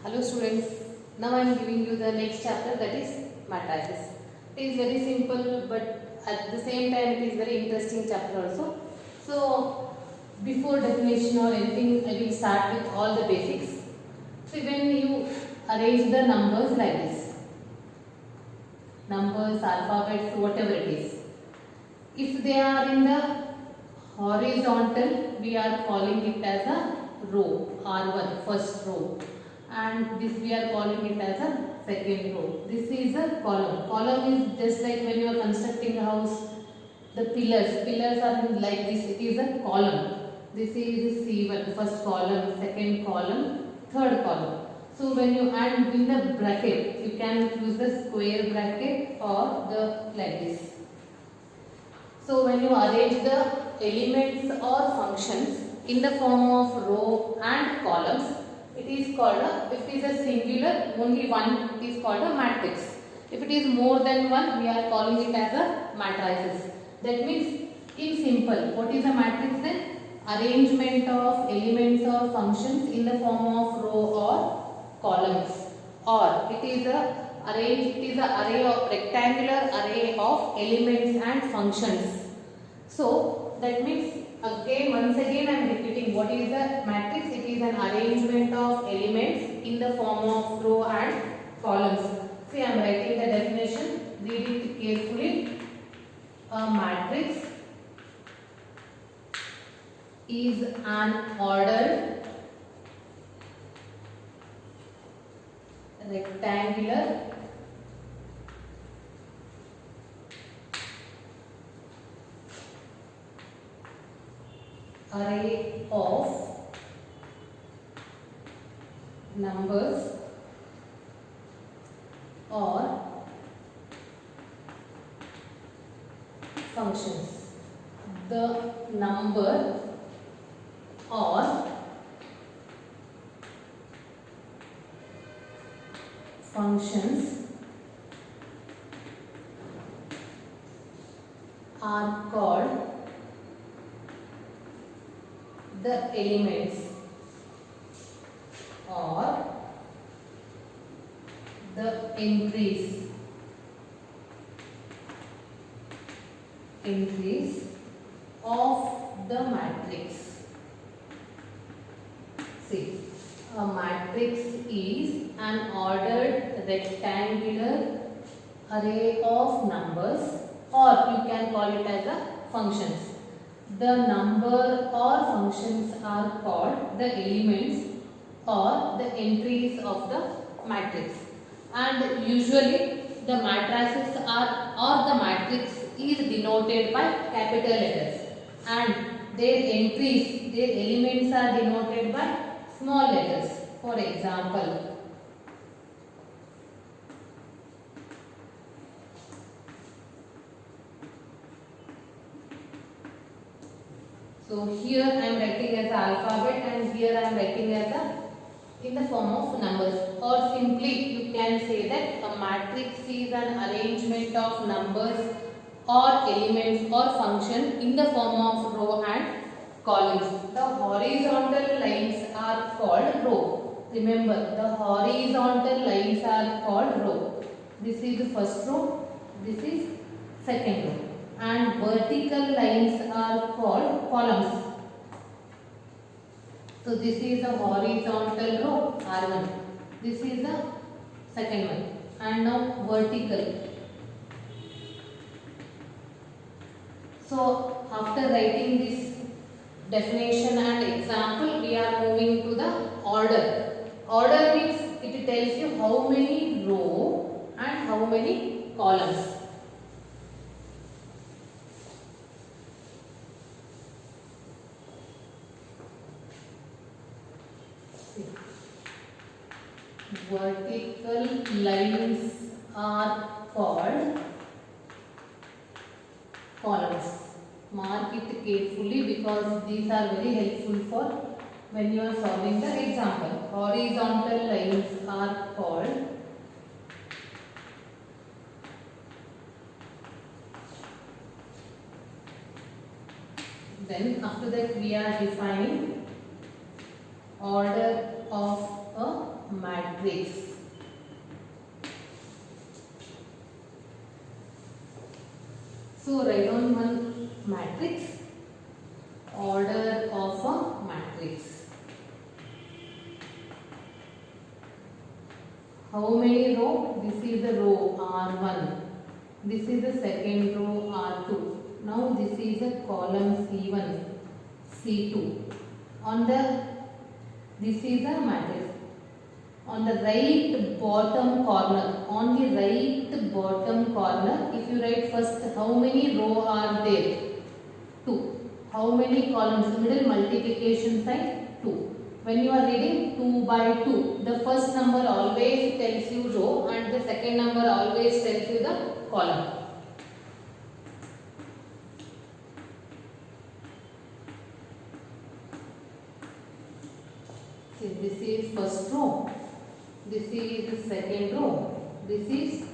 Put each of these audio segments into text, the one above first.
Hello students, now I am giving you the next chapter, that is matrices. It is very simple but at the same time it is very interesting chapter also. So before definition or anything, I will start with all the basics. So when you arrange the numbers like this, numbers, alphabets, whatever it is, if they are in the horizontal, we are calling it as a row, R1, first row, and this we are calling it as a second row. This is a column. Column is just like when you are constructing a house, the pillars are like this. It is a column. This is C1, first column, second column, third column. So when you add in the bracket, you can use the square bracket or the like this. So when you arrange the elements or functions in the form of row and columns, it is called if it is a singular, only one, it is called a matrix. If it is more than one, we are calling it as a matrices. That means in simple, what is a matrix then? Arrangement of elements or functions in the form of row or columns, or it is a array of rectangular array of elements and functions. So that means once again I am repeating, what is a matrix? It is an arrangement of elements in the form of row and columns. See, I am writing the definition, read it carefully. A matrix is an ordered rectangular array of numbers or functions. The number or functions are called the elements or the entries of the matrix. See, a matrix is an ordered rectangular array of numbers, or you can call it as a functions. The number or functions are called the elements or the entries of the matrix, and usually the matrices are or the matrix is denoted by capital letters, and their entries, their elements are denoted by small letters. For example, so here I am writing as alphabet and here I am writing as in the form of numbers, or simply you can say that a matrix is an arrangement of numbers or elements or function in the form of row and columns. The horizontal lines are called row. Remember, the horizontal lines are called row. This is the first row, this is second row, and vertical lines are called columns. So this is the horizontal row R1, this is the second one, and now vertical. So after writing this definition and example, we are moving to the order. Order means it tells you how many row and how many columns. Vertical lines are called columns. Mark it carefully because these are very helpful for when you are solving the example. Horizontal lines are called then after that we are defining order of a matrix. matrix. So write down one matrix, order of a matrix. How many row? This is the row R1. This is the second row R2. Now this is the column C1, C2. This is the matrix. On the right bottom corner, if you write first how many row are there? 2. How many columns? Middle multiplication sign 2. When you are reading 2 by 2, the first number always tells you row and the second number always tells you the column. See, this is first row, this is the second row, this is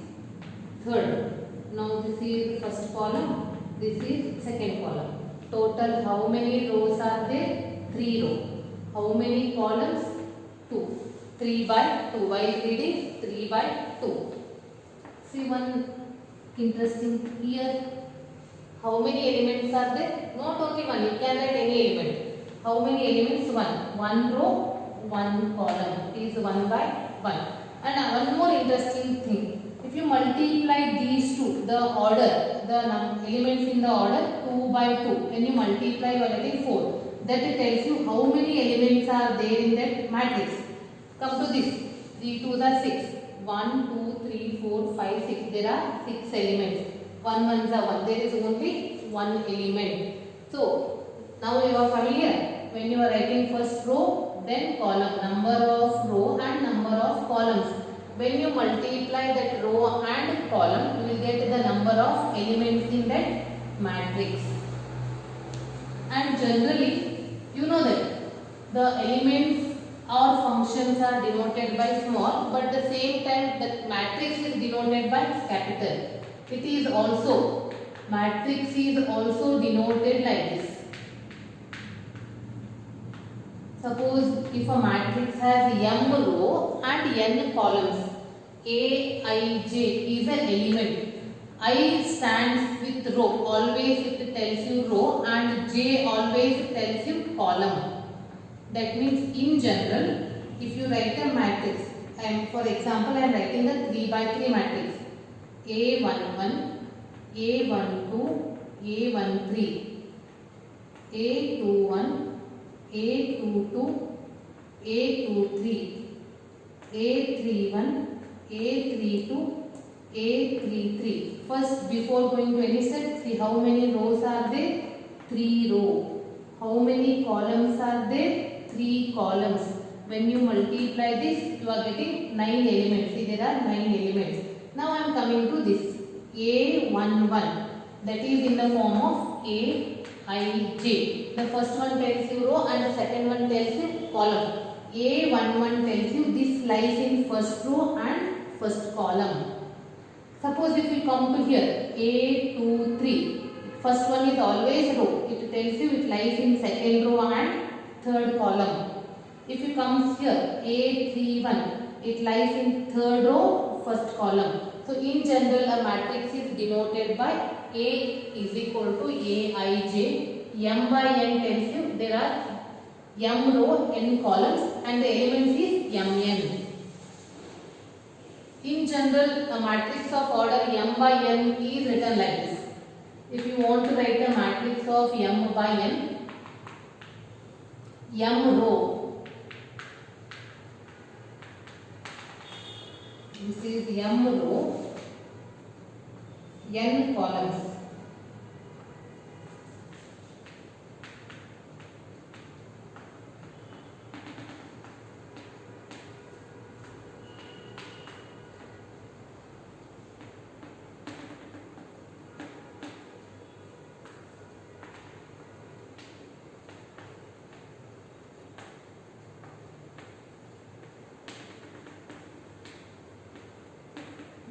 third. Now this is first column, this is second column. Total how many rows are there? 3 rows. How many columns? 2. 3 by 2. While reading 3 by 2. See one interesting here. How many elements are there? Not only one. You can write any element. How many elements? 1. 1 row, 1 column. It is 1 by 1. And one more interesting thing. If you multiply these two, the order, the elements in the order 2 by 2. When you multiply, you are getting 4. That tells you how many elements are there in that matrix. Come to this. 3 2s are 6. 1, 2, 3, 4, 5, 6. There are 6 elements. 1 1s are 1. There is only 1 element. So, now you are familiar. When you are writing first row, then column. Number of row and number of columns. When you multiply that row and column, you will get the number of elements in that matrix. And generally, you know that the elements or functions are denoted by small, but at the same time the matrix is denoted by capital. It is also, matrix is also denoted like this. Suppose if a matrix has m row and n columns, A, I, J is an element. I stands with row, always it tells you row, and J always tells you column. That means in general, if you write a matrix, for example I am writing a 3 by 3 matrix. A11, A12, A13, A21, A22, A23, A31, A32, A33. First, before going to any step, see how many rows are there? 3 rows. How many columns are there? 3 columns. When you multiply this, you are getting 9 elements. See, there are 9 elements. Now I am coming to this A11. That is in the form of A, I, J. The first one tells you row and the second one tells you column. A11 tells you this lies in first row and first column. Suppose if we come to here, A23, first one is always row. It tells you it lies in second row and third column. If you come here, A31, it lies in third row, first column. So in general, a matrix is denoted by A is equal to Aij. M by N tells you there are M row, N columns, and the elements is Mn. In general, a matrix of order M by N is written like this. If you want to write a matrix of M by N, M row, this is M row, N columns.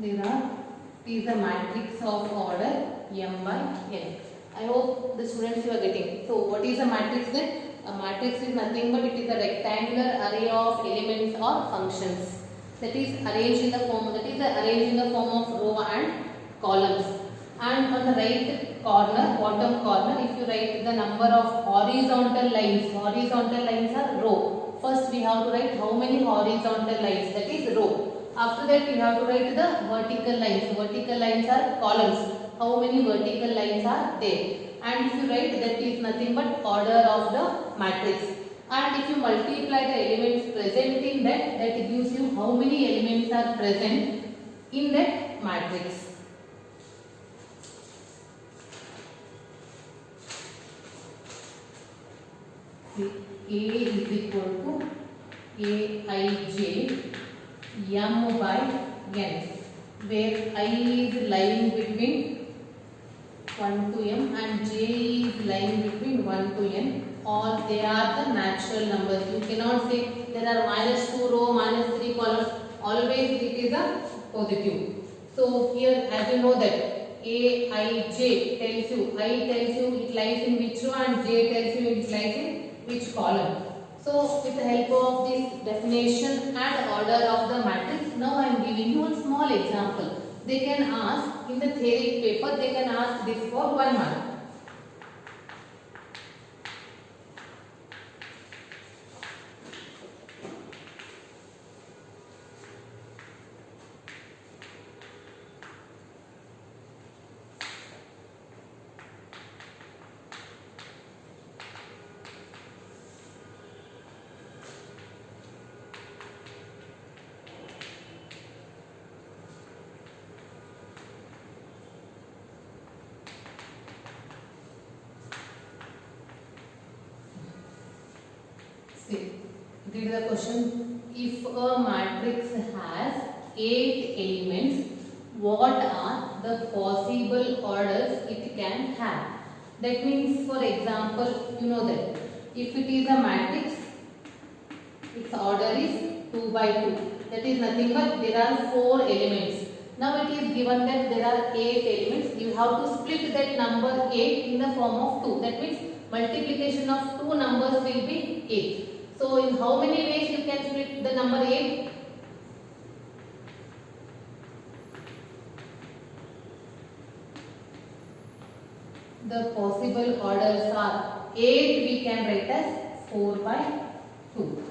There is a matrix of order M by N. I hope the students you are getting. So what is a matrix then? A matrix is nothing but it is a rectangular array of elements or functions. that is arranged in the form of row and columns. And on the right corner, bottom corner, if you write the number of horizontal lines are row. First we have to write how many horizontal lines, that is row. After that we have to write the vertical lines are columns, how many vertical lines are there. And if you write, that is nothing but order of the matrix. And if you multiply the elements present in that gives you how many elements are present in that matrix. See, A is equal to Aij m by n, where I is lying between 1 to m and j is lying between 1 to n. All they are the natural numbers. You cannot say there are -2 row, -3 columns. Always it is a positive. So here, as you know that Aij tells you, I tells you it lies in which row and j tells you it lies in which column. So with the help of this definition and order of the matrix, now I am giving you a small example. They can ask in the theory paper, they can ask this for 1 mark. See, this is the question. If a matrix has 8 elements, what are the possible orders it can have? That means, for example, you know that if it is a matrix, its order is 2 by 2. That is nothing but there are 4 elements. Now it is given that there are 8 elements. You have to split that number 8 in the form of 2. That means multiplication of 2 numbers will be 8. So in how many ways you can split the number 8? The possible orders are 8 we can write as 4 by 2.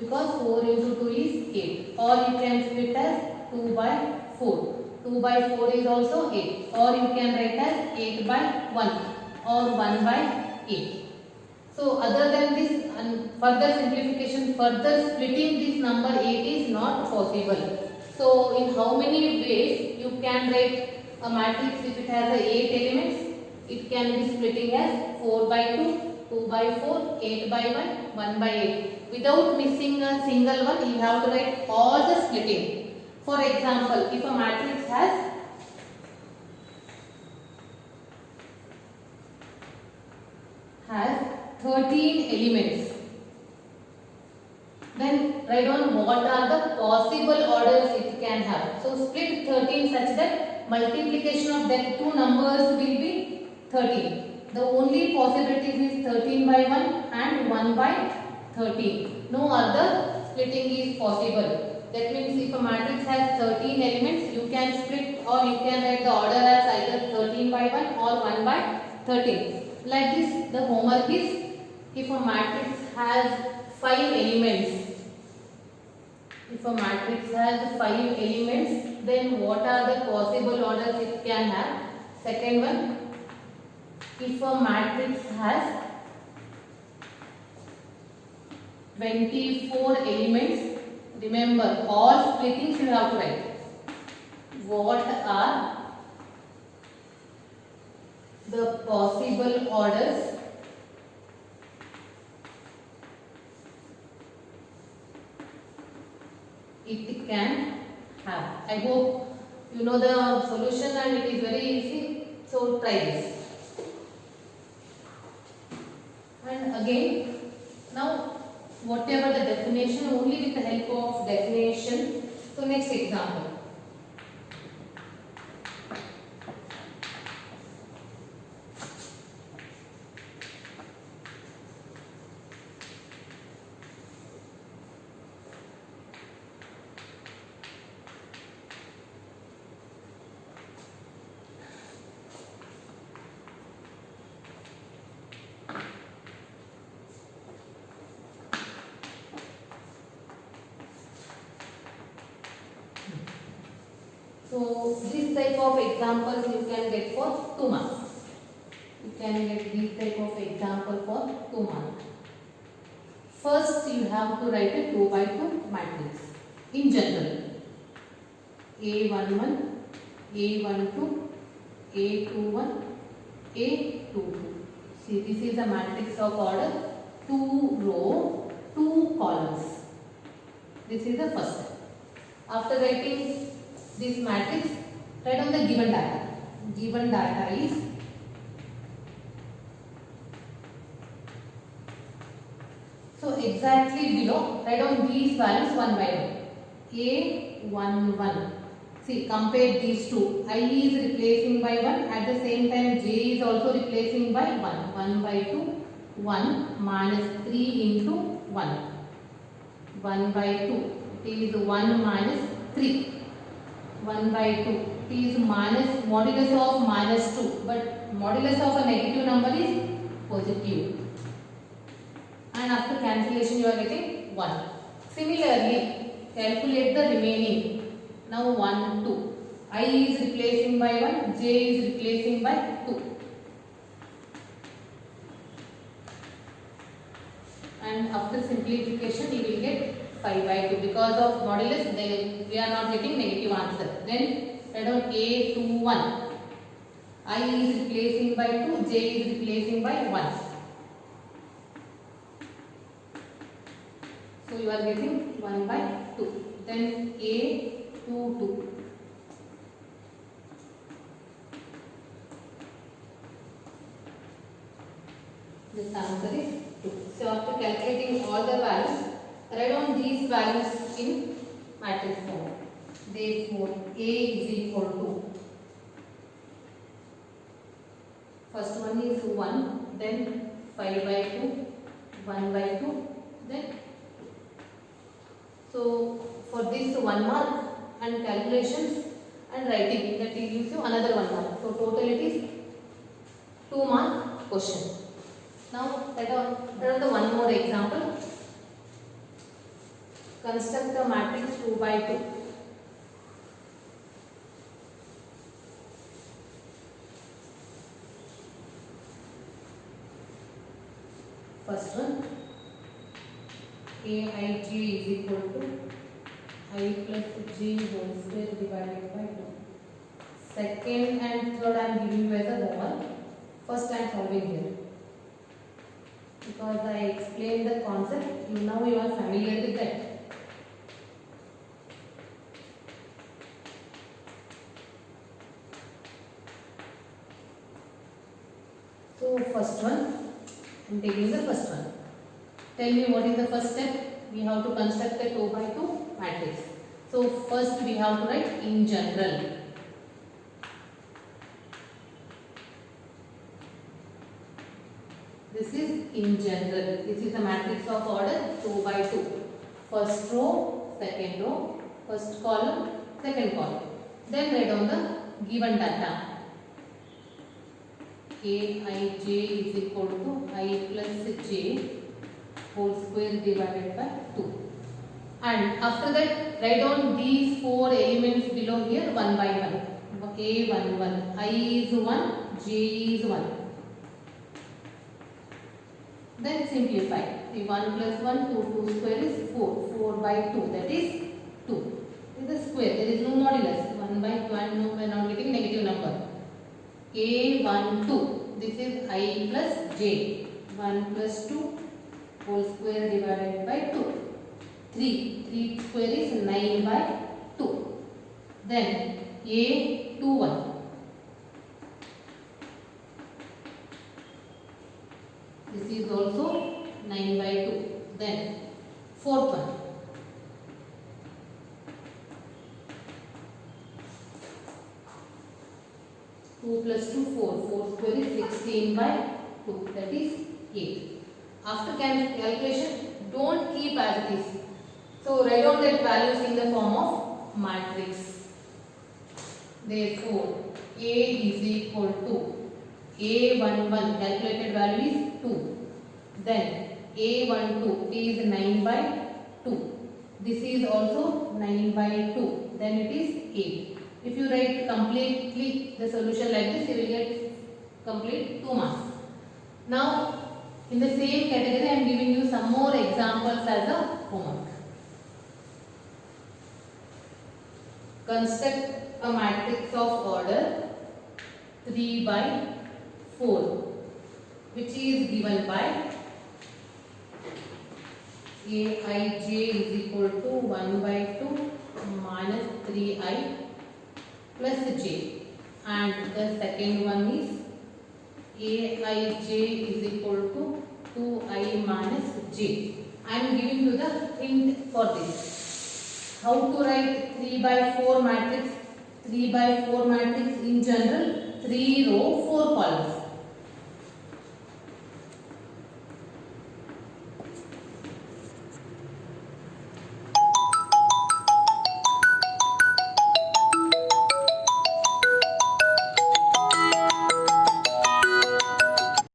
Because 4 into 2 is 8. Or you can split as 2 by 4. 2 by 4 is also 8. Or you can write as 8 by 1. Or 1 by 8. So other than this, further simplification, further splitting this number 8 is not possible. So in how many ways you can write a matrix if it has 8 elements? It can be splitting as 4 by 2, 2 by 4, 8 by 1, 1 by 8. Without missing a single one, you have to write all the splitting. For example, if a matrix has 13 elements, then write down what are the possible orders it can have. So split 13 such that multiplication of that two numbers will be 13. The only possibilities is 13 by 1 and 1 by 13. No other splitting is possible. That means if a matrix has 13 elements, you can split or you can write the order as either 13 by 1 or 1 by 13. Like this, the homework is, if a matrix has 5 elements, then what are the possible orders it can have? Second one, if a matrix has 24 elements, remember all splittings you have to write. What are the possible orders it can have? I hope you know the solution and it is very easy. So try this. And again, now whatever the definition, only with the help of definition. So next example. So this type of examples you can get for 2 marks. You can get this type of example for 2 marks. First you have to write a 2 by 2 matrix in general. A11, A12, A21, A22. See, this is a matrix of order 2 row, 2 columns. This is the first step. After writing this matrix, write down the given data. Given data is so exactly below, write down these values one by one. A11. See, compare these two. I is replacing by 1. At the same time, J is also replacing by 1. 1 by 2. 1 minus 3 into 1. 1 by 2. It is 1 minus 3. 1 by 2. It is minus modulus of minus 2. But modulus of a negative number is positive. And after cancellation you are getting 1. Similarly, calculate the remaining. Now 1, 2. I is replacing by 1, J is replacing by 2. And after simplification you will get 5 by 2. Because of modulus we are not getting negative answer. Then write down A21. I is replacing by 2, J is replacing by 1. So you are getting 1 by 2. Then A22. This answer is 2. So after calculating all the values, write down these values in matrix form. Therefore, A is equal to, first one is 1, then 5 by 2, 1 by 2, then 2. So for this 1 mark and calculations and writing, that will gives you another 1 mark. So total it is 2 mark question. Now let us the one more example. Construct the matrix 2 by 2. First one, Aij is equal to I plus j whole square divided by 2. Second and third I am giving you as a homework. First I am solving here. Because I explained the concept, now you are familiar with that. So first one, I am taking the first one. Tell me what is the first step? We have to construct a 2 by 2 matrix. So first we have to write in general. This is in general. This is a matrix of order 2 by 2. First row, second row, first column, second column. Then write down the given data. Aij is equal to I plus j whole square divided by 2. And after that, write down these 4 elements below here one by one. A11, I is 1, j is 1. Then simplify. 1 plus 1, 2 square is 4. 4 by 2, that is 2. This is a square, there is no modulus. 1 by 1, no, we are not getting negative number. A12, this is I plus j. 1 plus 2 whole square divided by 2. 3 square is 9 by 2. Then A21. This is also 9 by 2. Then fourth one. Two plus 2, 4. 4 square is 16 by 2. That is 8. After calculation, don't keep as it is. So write down that values in the form of matrix. Therefore, A is equal to A11, calculated value is 2. Then A12 is 9 by 2. This is also 9 by 2. Then it is 8. If you write completely the solution like this, you will get complete 2 marks. Now, in the same category, I am giving you some more examples as a homework. Construct a matrix of order 3 by 4, which is given by Aij is equal to 1 by 2 minus 3i plus j, and the second one is Aij is equal to 2i minus j. I am giving you the hint for this. How to write 3 by 4 matrix? 3 by 4 matrix in general, 3 row 4 columns.